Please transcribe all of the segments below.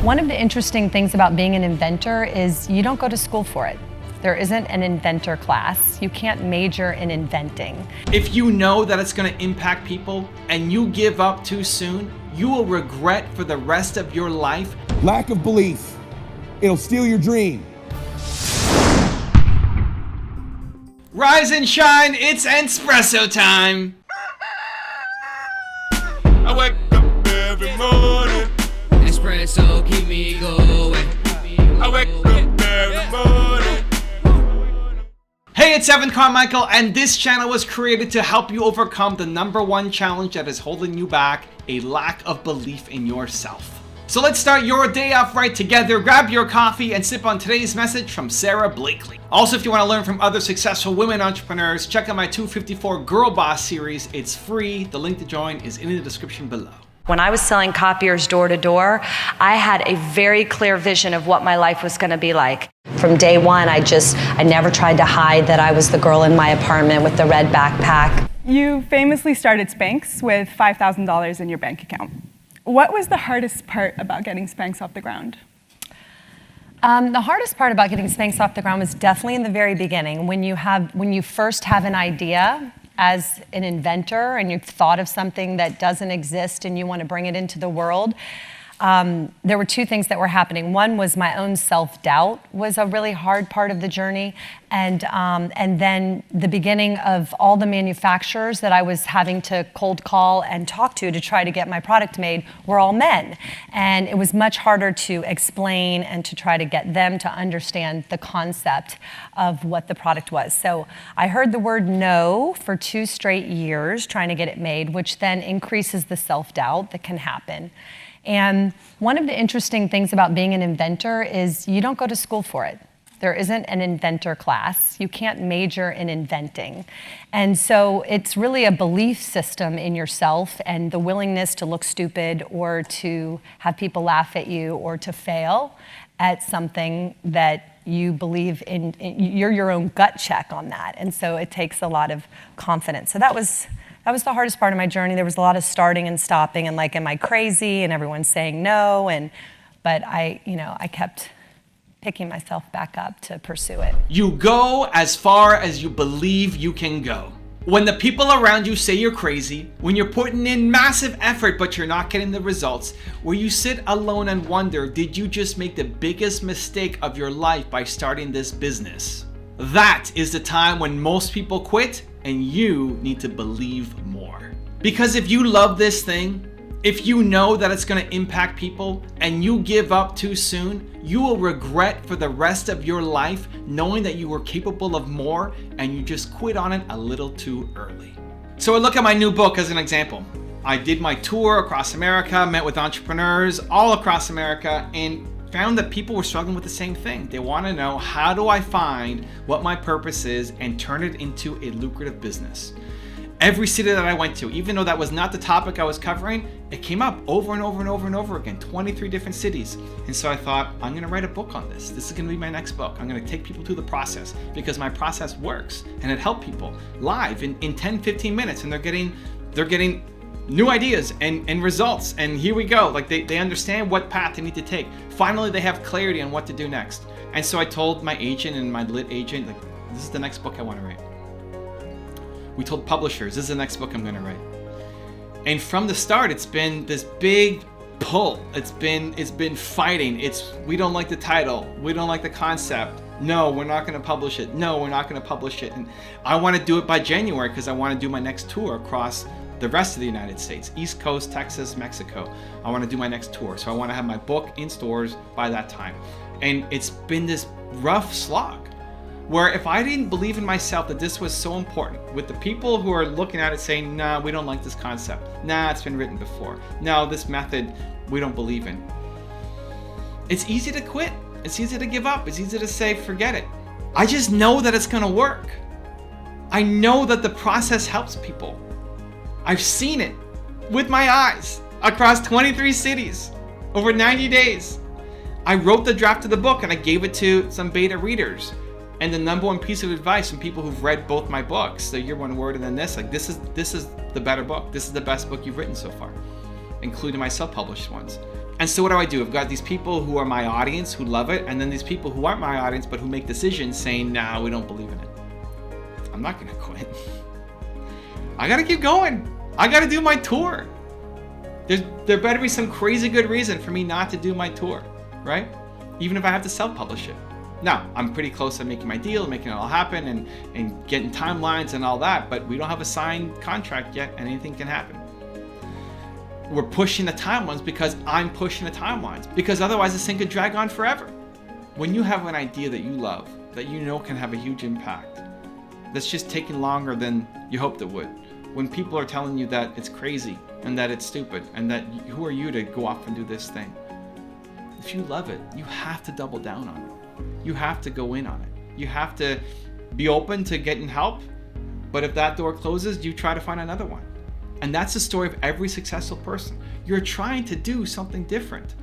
One of the interesting things about being an inventor is you don't go to school for it. There isn't an inventor class. You can't major in inventing. If you know that it's going to impact people and you give up too soon, you will regret for the rest of your life. Lack of belief. It'll steal your dream. Rise and shine, it's Entspresso time. I wake up every morning. Espresso keep me going. I wake up every morning. Hey, it's Evan Carmichael, and this channel was created to help you overcome the #1 challenge that is holding you back, a lack of belief in yourself. So let's start your day off right together. Grab your coffee and sip on today's message from Sara Blakely. Also, if you want to learn from other successful women entrepreneurs, check out my 254 Girl Boss series. It's free. The link to join is in the description below. When I was selling copiers door to door, I had a very clear vision of what my life was going to be like. From day one, I never tried to hide that I was the girl in my apartment with the red backpack. You famously started Spanx with $5,000 in your bank account. What was the hardest part about getting Spanx off the ground? The hardest part about getting Spanx off the ground was definitely in the very beginning, when you first have an idea as an inventor and you've thought of something that doesn't exist and you want to bring it into the world. There were two things that were happening. One was my own self-doubt was a really hard part of the journey. And then the beginning of all the manufacturers that I was having to cold call and talk to try to get my product made were all men. And it was much harder to explain and to try to get them to understand the concept of what the product was. So I heard the word no for 2 straight years trying to get it made, which then increases the self-doubt that can happen. And one of the interesting things about being an inventor is you don't go to school for it. There isn't an inventor class. You can't major in inventing. And so it's really a belief system in yourself and the willingness to look stupid or to have people laugh at you or to fail at something that you believe in. You're your own gut check on that. And so it takes a lot of confidence. So that was the hardest part of my journey. There was a lot of starting and stopping and like, am I crazy? And everyone's saying no. But I kept picking myself back up to pursue it. You go as far as you believe you can go. When the people around you say you're crazy, when you're putting in massive effort but you're not getting the results, where you sit alone and wonder, did you just make the biggest mistake of your life by starting this business? That is the time when most people quit, and you need to believe more. Because if you love this thing, if you know that it's going to impact people and you give up too soon, you will regret for the rest of your life knowing that you were capable of more and you just quit on it a little too early. So I look at my new book as an example. I did my tour across America, met with entrepreneurs all across America, and found that people were struggling with the same thing. They want to know, how do I find what my purpose is and turn it into a lucrative business? Every city that I went to, even though that was not the topic I was covering, it came up over and over and over and over again, 23 different cities. And so I thought, I'm gonna write a book on this. This is gonna be my next book. I'm gonna take people through the process because my process works and it helped people live in 10, 15 minutes, and they're getting new ideas and results, and here we go. Like they understand what path they need to take. Finally, they have clarity on what to do next. And so I told my agent and my lit agent, like, this is the next book I want to write. We told publishers, this is the next book I'm going to write. And from the start, it's been this big pull. It's been fighting. We don't like the title. We don't like the concept. No, we're not going to publish it. No, we're not going to publish it. And I want to do it by January because I want to do my next tour across the rest of the United States, East Coast, Texas, Mexico. I want to do my next tour. So I want to have my book in stores by that time. And it's been this rough slog where if I didn't believe in myself that this was so important, with the people who are looking at it saying, nah, we don't like this concept. Nah, it's been written before. No, this method we don't believe in. It's easy to quit. It's easy to give up. It's easy to say, forget it. I just know that it's going to work. I know that the process helps people. I've seen it with my eyes across 23 cities over 90 days. I wrote the draft of the book and I gave it to some beta readers. And the #1 piece of advice from people who've read both my books, the Your One Word and then this, like this is the better book. This is the best book you've written so far, including my self-published ones. And so what do? I've got these people who are my audience who love it, and then these people who aren't my audience but who make decisions saying, nah, we don't believe in it. I'm not gonna quit. I gotta keep going. I gotta do my tour. There better be some crazy good reason for me not to do my tour, right? Even if I have to self-publish it. Now, I'm pretty close to making my deal, making it all happen, and getting timelines and all that, but we don't have a signed contract yet, and anything can happen. We're pushing the timelines because I'm pushing the timelines, because otherwise this thing could drag on forever. When you have an idea that you love, that you know can have a huge impact, that's just taking longer than you hoped it would. When people are telling you that it's crazy and that it's stupid and that who are you to go off and do this thing? If you love it, you have to double down on it. You have to go in on it. You have to be open to getting help, but if that door closes, you try to find another one. And that's the story of every successful person. You're trying to do something different.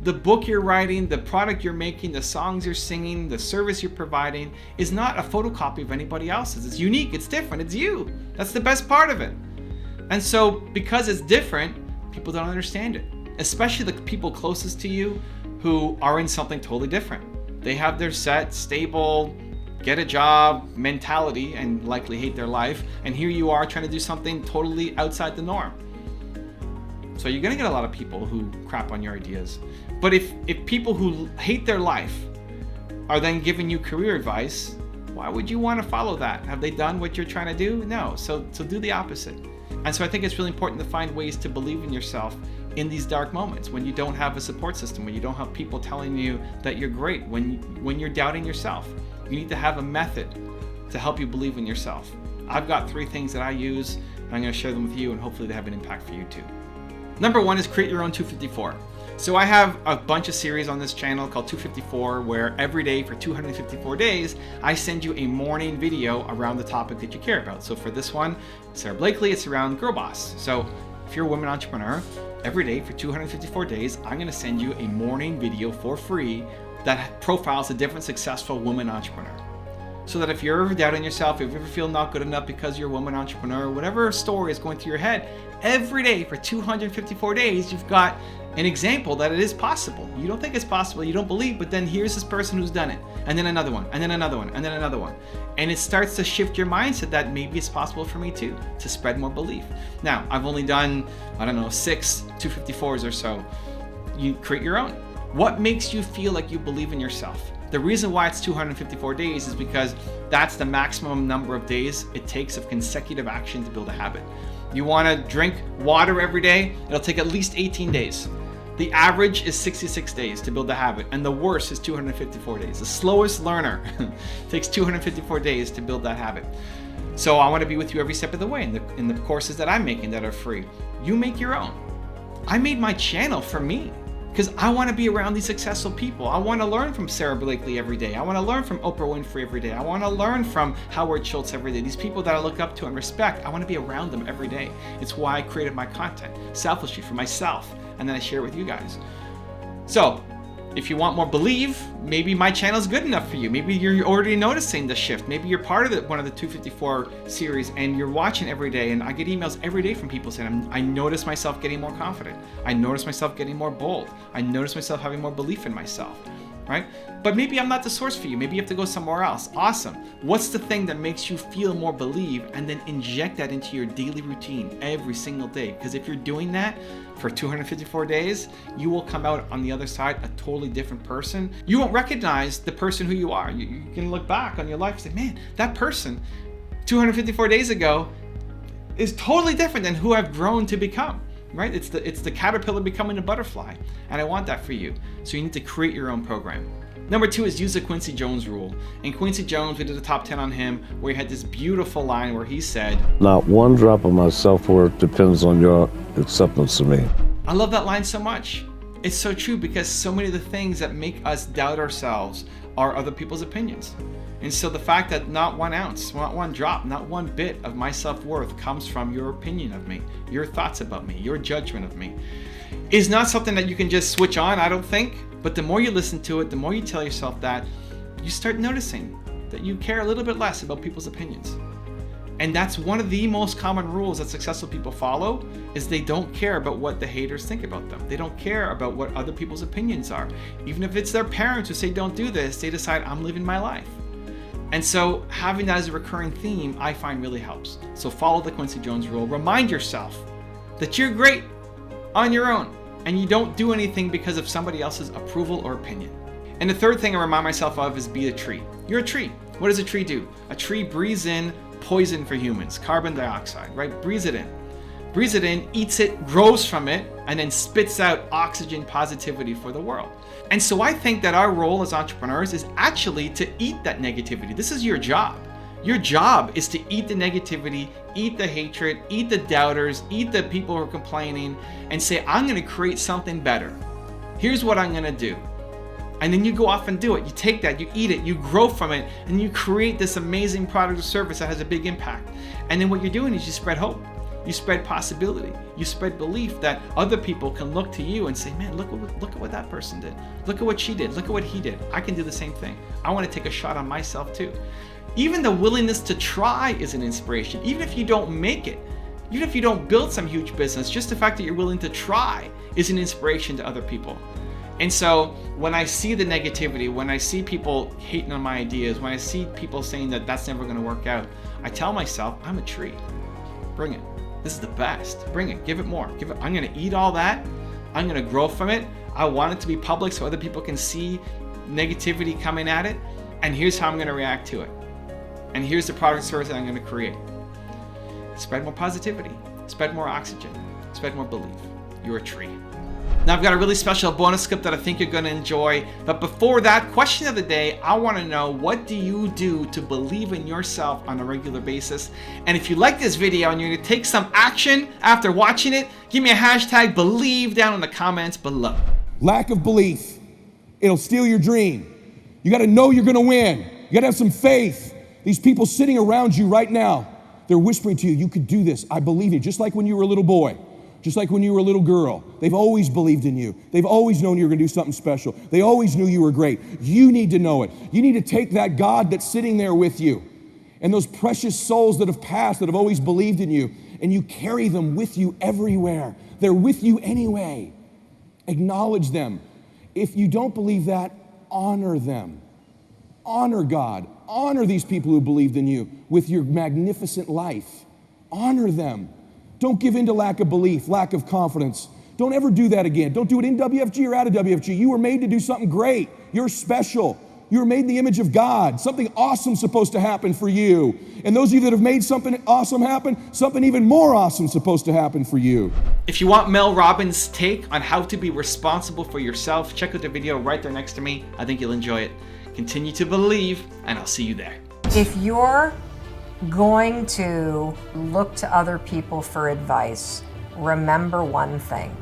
The book you're writing, the product you're making, the songs you're singing, the service you're providing is not a photocopy of anybody else's. It's unique, it's different, it's you. That's the best part of it. And so because it's different, people don't understand it. Especially the people closest to you who are in something totally different. They have their set, stable, get a job mentality and likely hate their life. And here you are trying to do something totally outside the norm. So you're gonna get a lot of people who crap on your ideas. But if people who hate their life are then giving you career advice, why would you want to follow that? Have they done what you're trying to do? No, so do the opposite. And so I think it's really important to find ways to believe in yourself in these dark moments, when you don't have a support system, when you don't have people telling you that you're great, when you're doubting yourself. You need to have a method to help you believe in yourself. I've got 3 things that I use, and I'm gonna share them with you, and hopefully they have an impact for you too. Number 1 is create your own 254. So I have a bunch of series on this channel called 254, where every day for 254 days, I send you a morning video around the topic that you care about. So for this one, Sara Blakely, it's around girl boss. So if you're a woman entrepreneur, every day for 254 days, I'm gonna send you a morning video for free that profiles a different successful woman entrepreneur. So that if you're ever doubting yourself, if you ever feel not good enough because you're a woman entrepreneur, whatever story is going through your head, every day for 254 days, you've got an example that it is possible. You don't think it's possible, you don't believe, but then here's this person who's done it, and then another one, and then another one, and then another one. And it starts to shift your mindset that maybe it's possible for me too, to spread more belief. Now, I've only done, 6 254s or so. You create your own. What makes you feel like you believe in yourself? The reason why it's 254 days is because that's the maximum number of days it takes of consecutive action to build a habit. You want to drink water every day, it'll take at least 18 days. The average is 66 days to build a habit, and the worst is 254 days. The slowest learner takes 254 days to build that habit. So I want to be with you every step of the way in the courses that I'm making that are free. You make your own. I made my channel for me, because I want to be around these successful people. I want to learn from Sara Blakely every day. I want to learn from Oprah Winfrey every day. I want to learn from Howard Schultz every day. These people that I look up to and respect, I want to be around them every day. It's why I created my content, selfishly for myself, and then I share it with you guys. So, if you want more believe, maybe my channel's good enough for you. Maybe you're already noticing the shift. Maybe you're part of one of the 254 series and you're watching every day, and I get emails every day from people saying, I notice myself getting more confident. I notice myself getting more bold. I notice myself having more belief in myself, right? But maybe I'm not the source for you. Maybe you have to go somewhere else. Awesome. What's the thing that makes you feel more believe, and then inject that into your daily routine every single day? Because if you're doing that for 254 days, you will come out on the other side a totally different person. You won't recognize the person who you are. You can look back on your life and say, man, that person 254 days ago is totally different than who I've grown to become. Right? It's the caterpillar becoming a butterfly, and I want that for you. So you need to create your own program. Number 2 is use the Quincy Jones rule. In Quincy Jones, we did a top 10 on him where he had this beautiful line where he said, "Not one drop of my self-worth depends on your acceptance of me." I love that line so much. It's so true, because so many of the things that make us doubt ourselves are other people's opinions. And so the fact that not 1 ounce, not 1 drop, not 1 bit of my self-worth comes from your opinion of me, your thoughts about me, your judgment of me, is not something that you can just switch on, I don't think. But the more you listen to it, the more you tell yourself that, you start noticing that you care a little bit less about people's opinions. And that's one of the most common rules that successful people follow, is they don't care about what the haters think about them. They don't care about what other people's opinions are. Even if it's their parents who say don't do this, they decide I'm living my life. And so having that as a recurring theme, I find really helps. So follow the Quincy Jones rule. Remind yourself that you're great on your own and you don't do anything because of somebody else's approval or opinion. And the third thing I remind myself of is be a tree. You're a tree. What does a tree do? A tree breathes in poison for humans, carbon dioxide, right? Breathes it in, eats it, grows from it, and then spits out oxygen positivity for the world. And so I think that our role as entrepreneurs is actually to eat that negativity. This is your job. Your job is to eat the negativity, eat the hatred, eat the doubters, eat the people who are complaining, and say, I'm gonna create something better. Here's what I'm gonna do. And then you go off and do it. You take that, you eat it, you grow from it, and you create this amazing product or service that has a big impact. And then what you're doing is you spread hope. You spread possibility. You spread belief that other people can look to you and say, man, look at what that person did. Look at what she did. Look at what he did. I can do the same thing. I want to take a shot on myself too. Even the willingness to try is an inspiration. Even if you don't make it, even if you don't build some huge business, just the fact that you're willing to try is an inspiration to other people. And so when I see the negativity, when I see people hating on my ideas, when I see people saying that that's never going to work out, I tell myself, I'm a tree. Bring it. This is the best. Bring it. Give it more. Give it. I'm going to eat all that. I'm going to grow from it. I want it to be public so other people can see negativity coming at it. And here's how I'm going to react to it. And here's the product or service that I'm going to create. Spread more positivity. Spread more oxygen. Spread more belief. You're a tree. Now I've got a really special bonus script that I think you're going to enjoy. But before that, question of the day, I want to know, what do you do to believe in yourself on a regular basis? And if you like this video and you're going to take some action after watching it, give me a hashtag believe down in the comments below. Lack of belief, it'll steal your dream. You got to know you're going to win. You got to have some faith. These people sitting around you right now, they're whispering to you, you could do this. I believe in you. Just like when you were a little boy. Just like when you were a little girl. They've always believed in you. They've always known you were going to do something special. They always knew you were great. You need to know it. You need to take that God that's sitting there with you and those precious souls that have passed, that have always believed in you, and you carry them with you everywhere. They're with you anyway. Acknowledge them. If you don't believe that, honor them. Honor God. Honor these people who believed in you with your magnificent life. Honor them. Don't give in to lack of belief, lack of confidence. Don't ever do that again. Don't do it in WFG or out of WFG. You were made to do something great. You're special. You were made in the image of God. Something awesome's supposed to happen for you. And those of you that have made something awesome happen, something even more awesome's supposed to happen for you. If you want Mel Robbins' take on how to be responsible for yourself, check out the video right there next to me. I think you'll enjoy it. Continue to believe, and I'll see you there. If you're going to look to other people for advice, remember one thing.